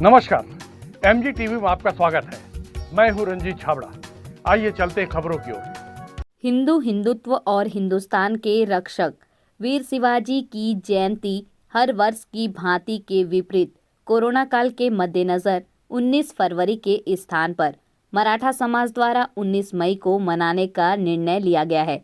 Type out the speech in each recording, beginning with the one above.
नमस्कार, MG TV में आपका स्वागत है। मैं हूं रंजीत छाबड़ा। आइए चलते हैं खबरों की ओर। हिंदू हिंदुत्व और हिंदुस्तान के रक्षक वीर शिवाजी की जयंती हर वर्ष की भांति के विपरीत कोरोना काल के मद्देनजर 19 फरवरी के स्थान पर मराठा समाज द्वारा 19 मई को मनाने का निर्णय लिया गया है।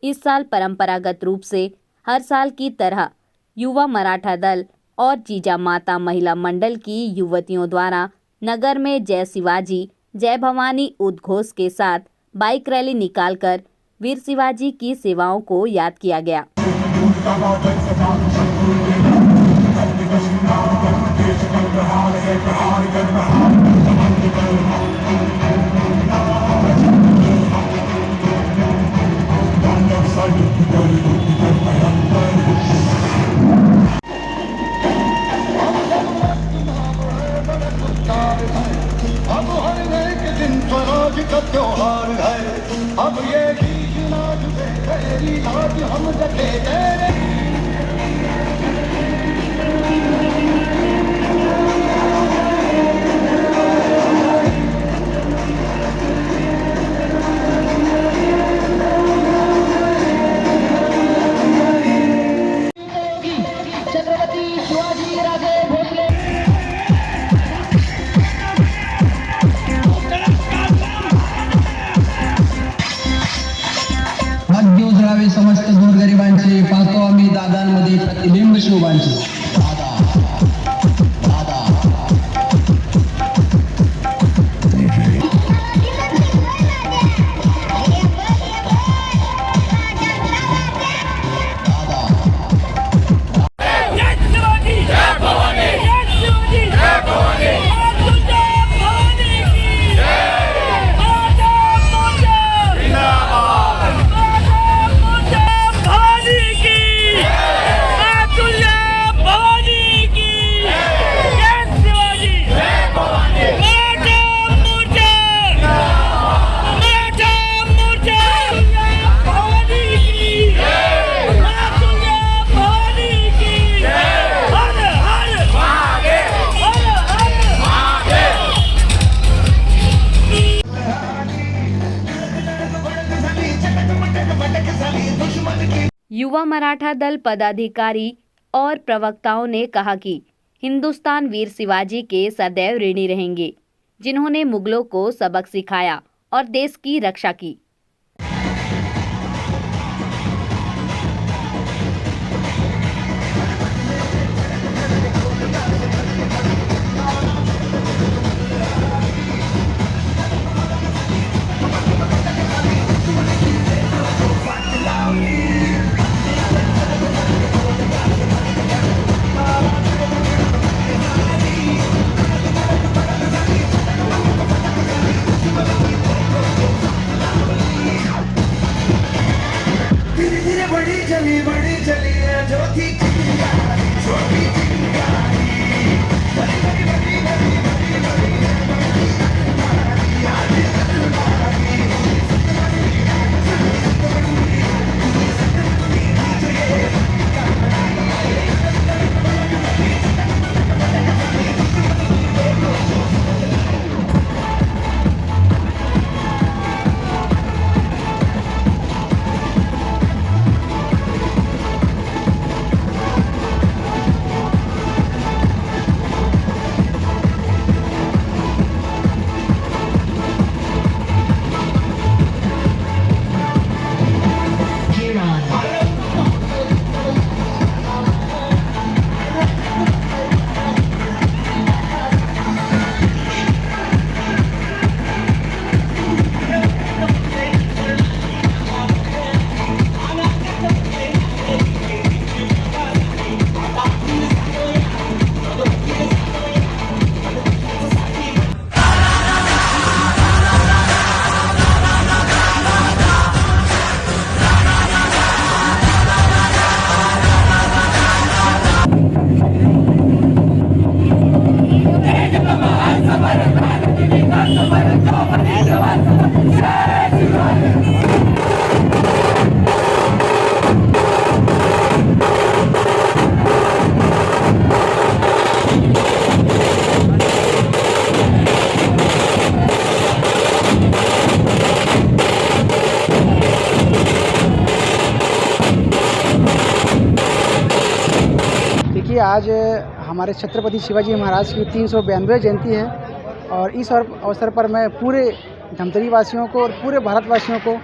इस साल परंपरागत रूप से हर साल की तरह युवा मराठा दल और जीजा माता महिला मंडल की युवतियों द्वारा नगर में जय शिवाजी जय भवानी उद्घोष के साथ बाइक रैली निकालकर वीर शिवाजी की सेवाओं को याद किया गया। अब हर एक दिन स्वराज का त्योहार है। अब ये बीच नाच पे तेरी नाच हम जगे तेरे। छत्रपति शिवाजी राजे भोसले उजळावे समस्त गोरगरिबांचे पाहतो आम्ही दादांमध्ये प्रतिबिंब शोभांचे। युवा मराठा दल पदाधिकारी और प्रवक्ताओं ने कहा कि हिंदुस्तान वीर शिवाजी के सदैव ऋणी रहेंगे, जिन्होंने मुगलों को सबक सिखाया और देश की रक्षा की। आज हमारे छत्रपति शिवाजी महाराज की 392 जयंती है और इस अवसर पर मैं पूरे धमतरी वासियों को और पूरे भारतवासियों को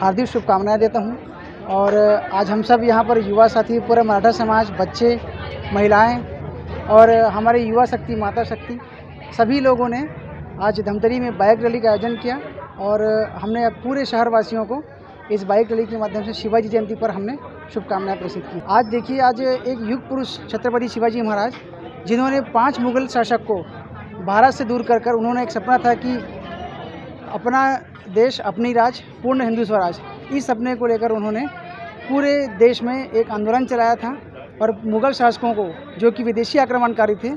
हार्दिक शुभकामनाएं देता हूं। और आज हम सब यहाँ पर युवा साथी, पूरा मराठा समाज, बच्चे, महिलाएं और हमारे युवा शक्ति, माता शक्ति, सभी लोगों ने आज धमतरी में बाइक रैली का आयोजन किया और हमने पूरे शहरवासियों को इस बाइक रैली के माध्यम से शिवाजी जयंती पर हमने शुभकामनाएं प्रेषित की। आज देखिए, आज एक युग पुरुष छत्रपति शिवाजी महाराज, जिन्होंने 5 मुगल शासक को भारत से दूर कर उन्होंने एक सपना था कि अपना देश, अपनी राज, पूर्ण हिंदू स्वराज, इस सपने को लेकर उन्होंने पूरे देश में एक आंदोलन चलाया था और मुगल शासकों को, जो कि विदेशी आक्रमणकारी थे,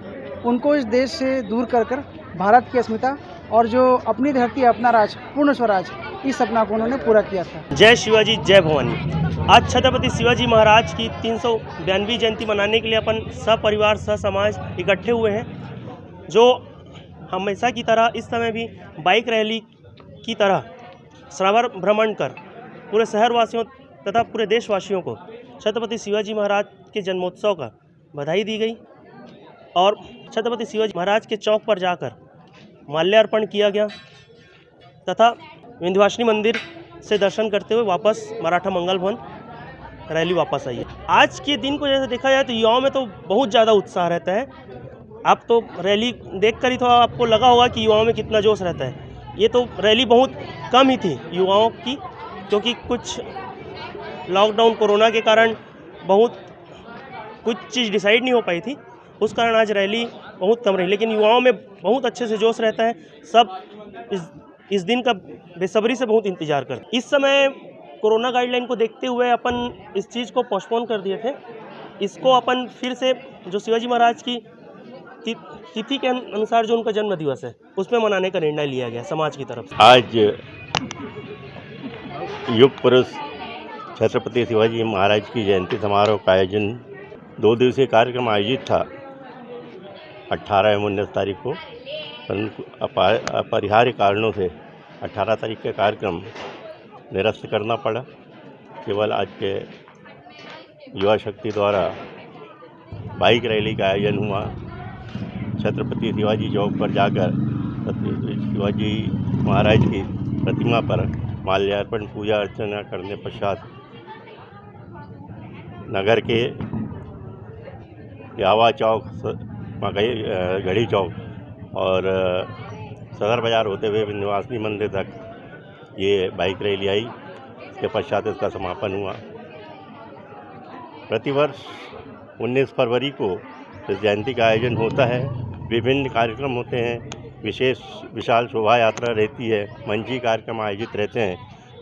उनको इस देश से दूर कर भारत की अस्मिता और जो अपनी धरती, अपना राज, पूर्ण स्वराज, इस सपना को उन्होंने पूरा किया था। जय शिवाजी, जय भवानी। आज छत्रपति शिवाजी महाराज की 392वीं जयंती मनाने के लिए अपन सपरिवार, समाज इकट्ठे हुए हैं, जो हमेशा की तरह इस समय भी बाइक रैली की तरह श्रवण भ्रमण कर पूरे शहरवासियों तथा पूरे देशवासियों को छत्रपति शिवाजी महाराज के जन्मोत्सव का बधाई दी गई और छत्रपति शिवाजी महाराज के चौक पर जाकर माल्यार्पण किया गया तथा विंध्यवासिनी मंदिर से दर्शन करते हुए वापस मराठा मंगल भवन रैली वापस आई है। आज के दिन को जैसे देखा जाए तो युवाओं में तो बहुत ज़्यादा उत्साह रहता है। आप तो रैली देखकर ही तो आपको लगा होगा कि युवाओं में कितना जोश रहता है। ये तो रैली बहुत कम ही थी युवाओं की, क्योंकि कुछ लॉकडाउन, कोरोना के कारण बहुत कुछ चीज़ डिसाइड नहीं हो पाई थी, उस कारण आज रैली बहुत कम रही, लेकिन युवाओं में बहुत अच्छे से जोश रहता है। सब इस दिन का बेसब्री से बहुत इंतज़ार करते। इस समय कोरोना गाइडलाइन को देखते हुए अपन इस चीज़ को पोस्टपोन कर दिए थे। इसको अपन फिर से जो शिवाजी महाराज की तिथि के अनुसार जो उनका जन्म दिवस है उसमें मनाने का निर्णय लिया गया समाज की तरफ से। आज युग पुरुष छत्रपति शिवाजी महाराज की जयंती समारोह का आयोजन 2 दिवसीय कार्यक्रम आयोजित था 18 एवं 19 तारीख को, परंतु अपरिहार्य कारणों से 18 तारीख का कार्यक्रम निरस्त करना पड़ा। केवल आज के युवा शक्ति द्वारा बाइक रैली का आयोजन हुआ। छत्रपति शिवाजी चौक पर जाकर शिवाजी महाराज की प्रतिमा पर माल्यार्पण, पूजा अर्चना करने पश्चात नगर के यावा चौक, घड़ी चौक और सदर बाज़ार होते हुए विंध्यवासिनी मंदिर तक ये बाइक रैली आई। इसके पश्चात इसका समापन हुआ। प्रतिवर्ष 19 फरवरी को इस जयंती का आयोजन होता है। विभिन्न कार्यक्रम होते हैं, विशाल शोभा यात्रा रहती है, मंची कार्यक्रम आयोजित रहते हैं,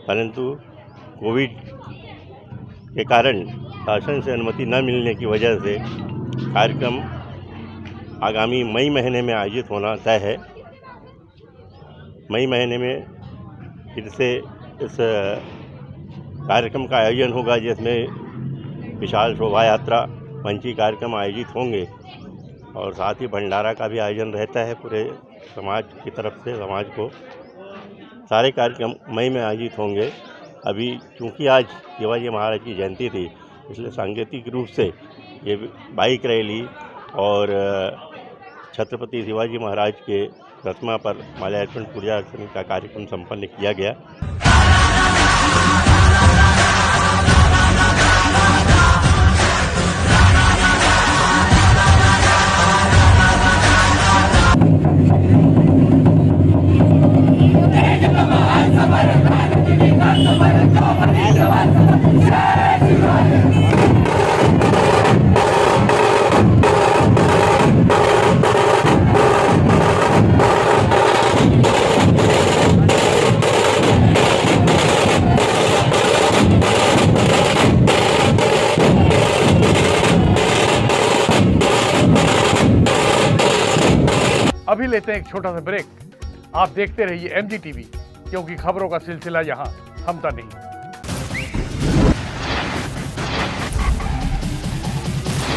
परंतु कोविड के कारण शासन से अनुमति न मिलने की वजह से कार्यक्रम आगामी मई महीने में आयोजित होना तय है। मई महीने में फिर से इस कार्यक्रम का आयोजन होगा, जिसमें विशाल शोभा यात्रा, मंची कार्यक्रम आयोजित होंगे और साथ ही भंडारा का भी आयोजन रहता है पूरे समाज की तरफ से। समाज को सारे कार्यक्रम मई में आयोजित होंगे। अभी चूँकि आज शिवाजी महाराज की जयंती थी, इसलिए सांकेतिक रूप से ये बाइक रैली और छत्रपति शिवाजी महाराज के प्रतिमा पर माल्यार्पण, पूजा अर्चना का कार्यक्रम संपन्न किया गया। अभी लेते हैं एक छोटा सा ब्रेक। आप देखते रहिए MG TV, क्योंकि खबरों का सिलसिला यहाँ थमता नहीं।